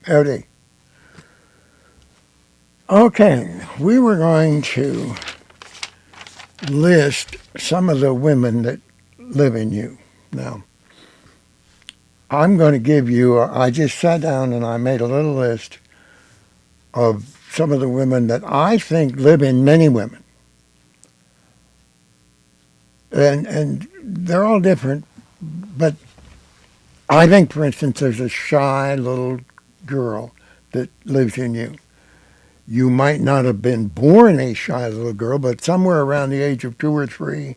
Howdy. Okay, we were going to list some of the women that live in you. Now, I'm going to give you, I just sat down and I made a little list of some of the women that I think live in many women. And they're all different, but I think, for instance, there's a shy little girl that lives in you. You might not have been born a shy little girl, but somewhere around the age of 2 or 3,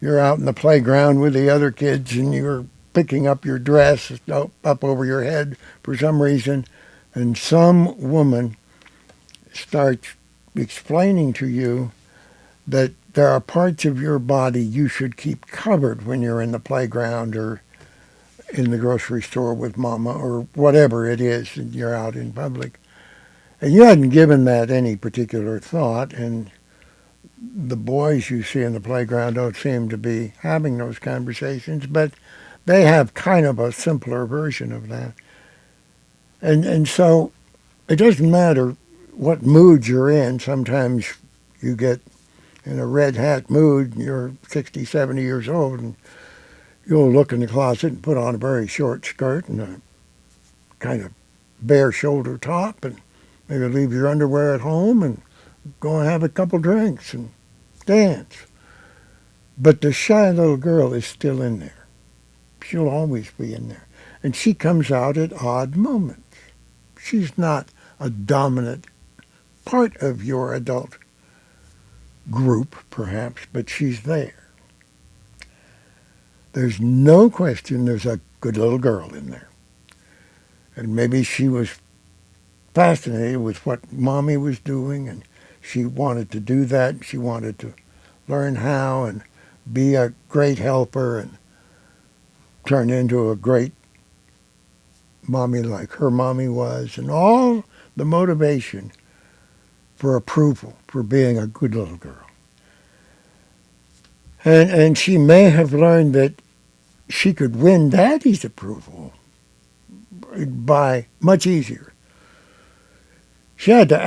you're out in the playground with the other kids and you're picking up your dress up over your head for some reason, and some woman starts explaining to you that there are parts of your body you should keep covered when you're in the playground or in the grocery store with mama or whatever it is and you're out in public. And you hadn't given that any particular thought, and the boys you see in the playground don't seem to be having those conversations, but they have kind of a simpler version of that. And so it doesn't matter what mood you're in. Sometimes you get in a red hat mood and you're 60, 70 years old and you'll look in the closet and put on a very short skirt and a kind of bare shoulder top and maybe leave your underwear at home and go and have a couple drinks and dance. But the shy little girl is still in there. She'll always be in there. And she comes out at odd moments. She's not a dominant part of your adult group, perhaps, but she's there. There's no question there's a good little girl in there. And maybe she was fascinated with what mommy was doing, and she wanted to do that. She wanted to learn how and be a great helper and turn into a great mommy like her mommy was, and all the motivation for approval, for being a good little girl. And she may have learned that she could win daddy's approval by much easier. She had to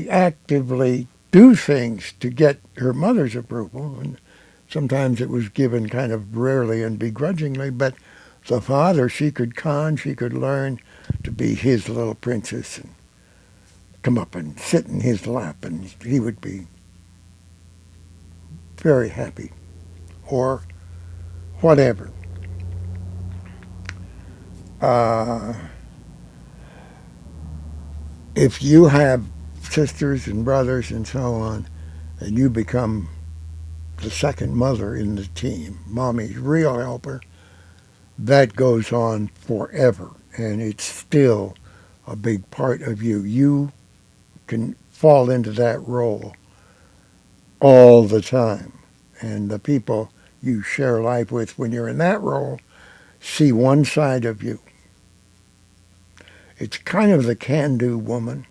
actively do things to get her mother's approval, and sometimes it was given kind of rarely and begrudgingly, but the father, she could she could learn to be his little princess and come up and sit in his lap, and he would be very happy, or whatever. Uh, if you have sisters and brothers and so on, and you become the second mother in the team, mommy's real helper, that goes on forever, and it's still a big part of you. You can fall into that role all the time, and the people you share life with when you're in that role see one side of you. It's kind of the can-do woman,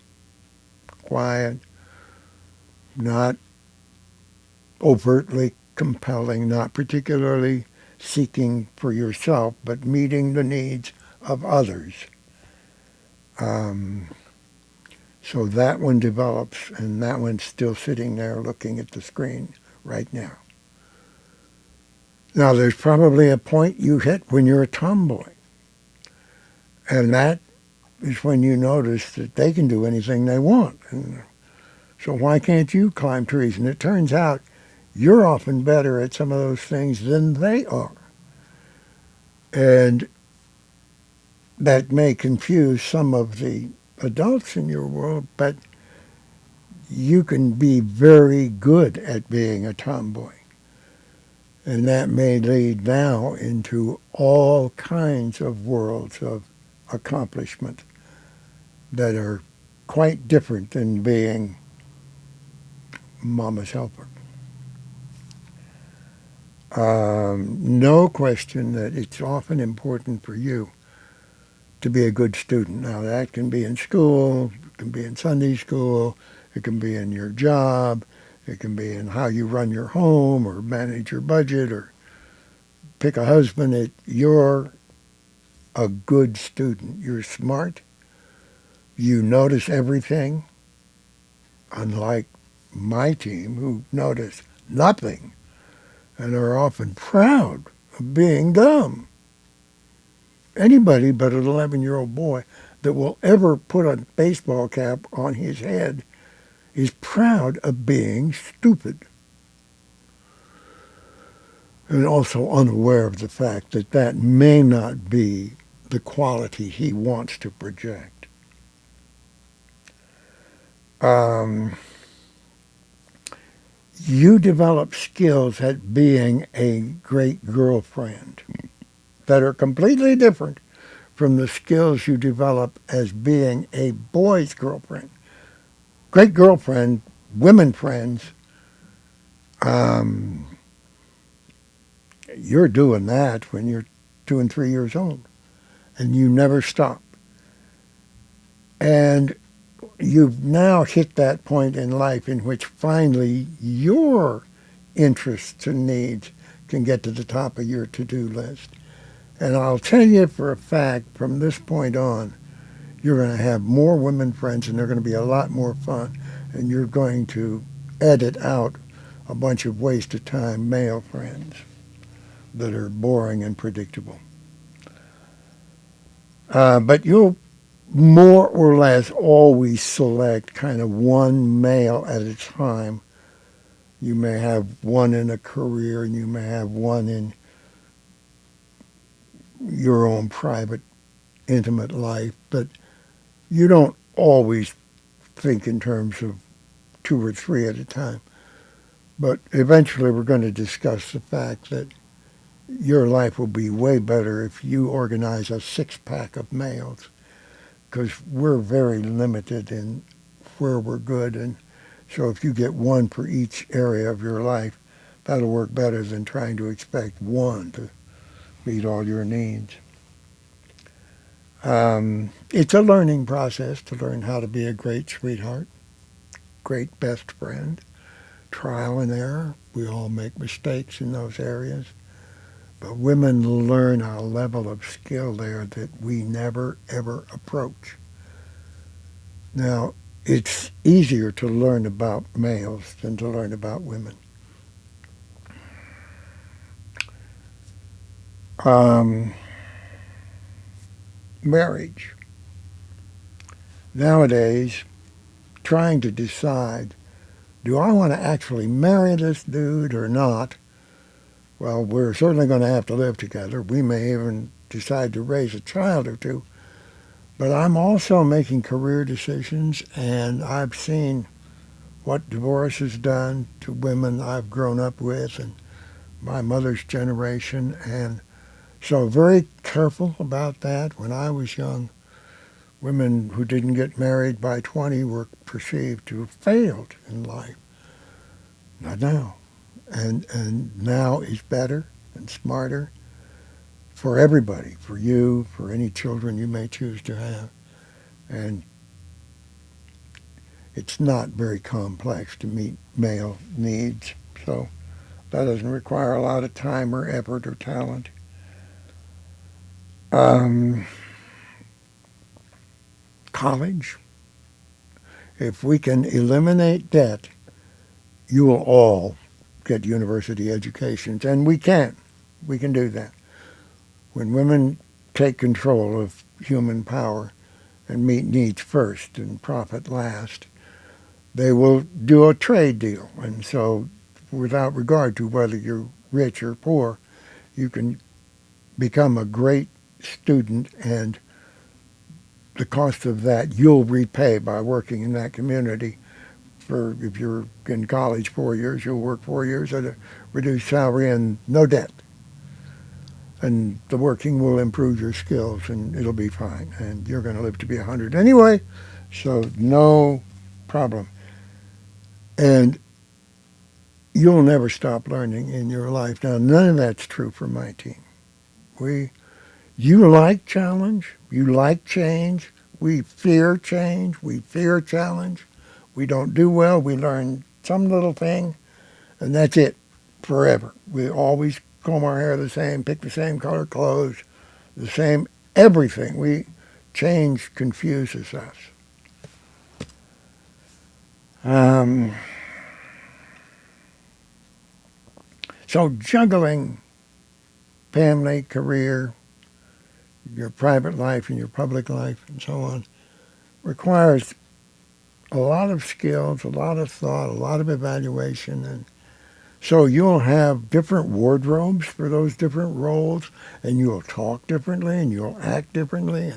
quiet, not overtly compelling, not particularly seeking for yourself, but meeting the needs of others. Um, so that one develops, and that one's still sitting there looking at the screen right now. Now, there's probably a point you hit when you're a tomboy, and that is when you notice that they can do anything they want. And so why can't you climb trees? And it turns out you're often better at some of those things than they are. And that may confuse some of the adults in your world, but you can be very good at being a tomboy. And that may lead now into all kinds of worlds of accomplishment that are quite different than being mama's helper. No question that it's often important for you to be a good student. Now, that can be in school, it can be in Sunday school, it can be in your job, it can be in how you run your home or manage your budget or pick a husband. Your a good student. You're smart. You notice everything, unlike my team who notice nothing and are often proud of being dumb. Anybody but an 11-year-old boy that will ever put a baseball cap on his head is proud of being stupid and also unaware of the fact that that may not be the quality he wants to project. Um, you develop skills at being a great girlfriend that are completely different from the skills you develop as being a boy's girlfriend. Great girlfriend, women friends, um, you're doing that when you're 2 and 3 years old, and you never stop. And you've now hit that point in life in which finally your interests and needs can get to the top of your to-do list. And I'll tell you for a fact, from this point on, you're going to have more women friends and they're going to be a lot more fun. And you're going to edit out a bunch of wasted time male friends that are boring and predictable. But you'll more or less always select kind of one male at a time. You may have one in a career and you may have one in your own private, intimate life, but you don't always think in terms of two or three at a time. But eventually we're going to discuss the fact that your life will be way better if you organize a six-pack of males, because we're very limited in where we're good. And so if you get one for each area of your life, that'll work better than trying to expect one to meet all your needs. It's a learning process to learn how to be a great sweetheart, great best friend, trial and error. We all make mistakes in those areas. But women learn a level of skill there that we never, ever approach. Now, it's easier to learn about males than to learn about women. Um, Marriage. Nowadays, trying to decide, do I want to actually marry this dude or not? Well, we're certainly going to have to live together. We may even decide to raise a child or two. But I'm also making career decisions, and I've seen what divorce has done to women I've grown up with and my mother's generation. And so very careful about that. When I was young, women who didn't get married by 20 were perceived to have failed in life. Not now. And now is better and smarter for everybody, for you, for any children you may choose to have. And it's not very complex to meet male needs. So that doesn't require a lot of time or effort or talent. Um, College. If we can eliminate debt, you will all get university educations. And we can. We can do that. When women take control of human power and meet needs first and profit last, they will do a trade deal. And so without regard to whether you're rich or poor, you can become a great student, and the cost of that you'll repay by working in that community. For if you're in college 4 years, you'll work 4 years at a reduced salary and no debt. And the working will improve your skills and it'll be fine. And you're going to live to be 100 anyway, so no problem. And you'll never stop learning in your life. Now, none of that's true for my team. You like challenge. You like change. We fear change. We fear challenge. We don't do well. We learn some little thing, and that's it forever. We always comb our hair the same, pick the same color clothes, the same everything. Change confuses us. So juggling family, career, your private life and your public life and so on requires a lot of skills, a lot of thought, a lot of evaluation. And so you'll have different wardrobes for those different roles, and you'll talk differently and you'll act differently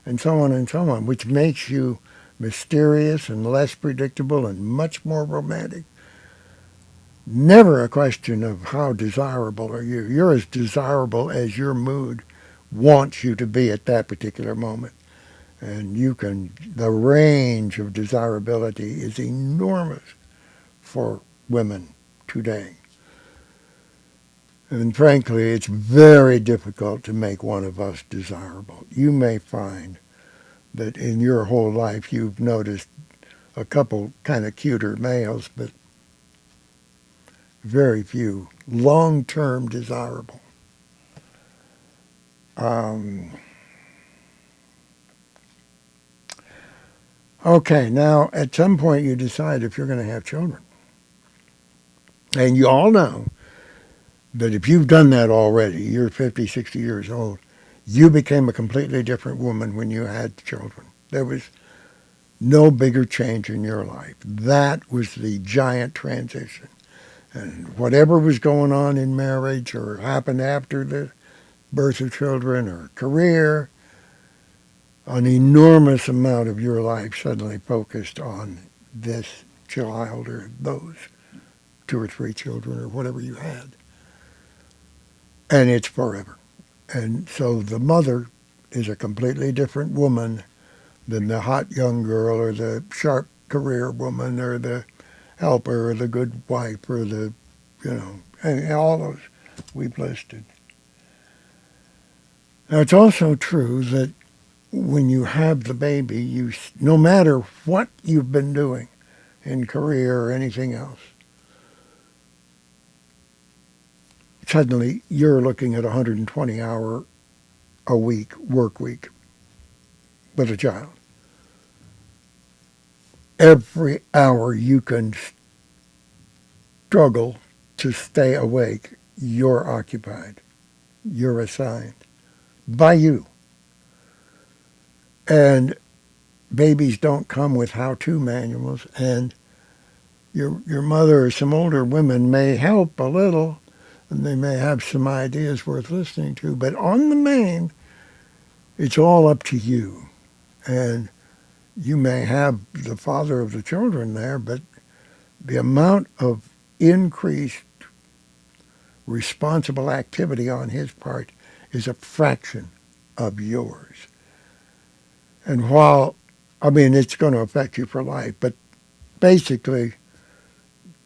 and so on, which makes you mysterious and less predictable and much more romantic. Never a question of how desirable are you. You're as desirable as your mood wants you to be at that particular moment. And the range of desirability is enormous for women today. And frankly, it's very difficult to make one of us desirable. You may find that in your whole life you've noticed a couple kind of cuter males, but very few long-term desirable. Okay, now at some point you decide if you're going to have children. And you all know that if you've done that already, you're 50, 60 years old, you became a completely different woman when you had children. There was no bigger change in your life. That was the giant transition. And whatever was going on in marriage or happened after the birth of children or career, an enormous amount of your life suddenly focused on this child or those 2 or 3 children or whatever you had. And it's forever. And so the mother is a completely different woman than the hot young girl or the sharp career woman or the helper or the good wife or and all those we've listed. Now, it's also true that when you have the baby, no matter what you've been doing in career or anything else, suddenly you're looking at a 120-hour a week work week with a child. Every hour you can struggle to stay awake, you're occupied. You're assigned by you. And babies don't come with how-to manuals, and your mother or some older women may help a little, and they may have some ideas worth listening to, but on the main, it's all up to you. And you may have the father of the children there, but the amount of increased responsible activity on his part is a fraction of yours. And it's going to affect you for life, but basically,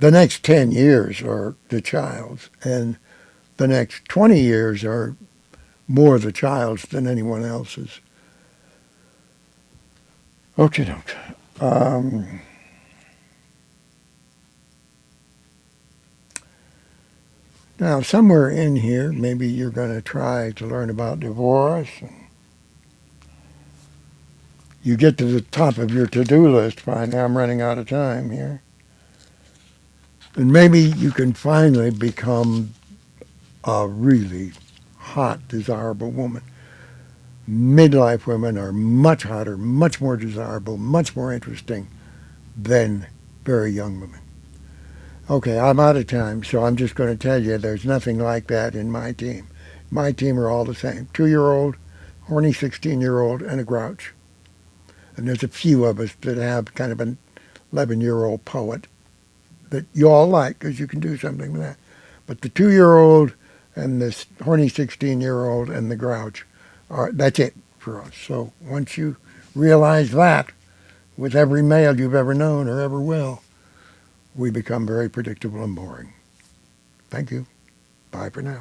the next 10 years are the child's, and the next 20 years are more the child's than anyone else's. Okay, now, somewhere in here, maybe you're going to try to learn about divorce. You get to the top of your to-do list. Fine, now I'm running out of time here. And maybe you can finally become a really hot, desirable woman. Midlife women are much hotter, much more desirable, much more interesting than very young women. Okay, I'm out of time, so I'm just going to tell you there's nothing like that in my team. My team are all the same. 2-year-old, horny 16-year-old, and a grouch. And there's a few of us that have kind of an 11-year-old poet that you all like because you can do something with that. But the 2-year-old and this horny 16-year-old and the grouch, that's it for us. So once you realize that with every male you've ever known or ever will, we become very predictable and boring. Thank you. Bye for now.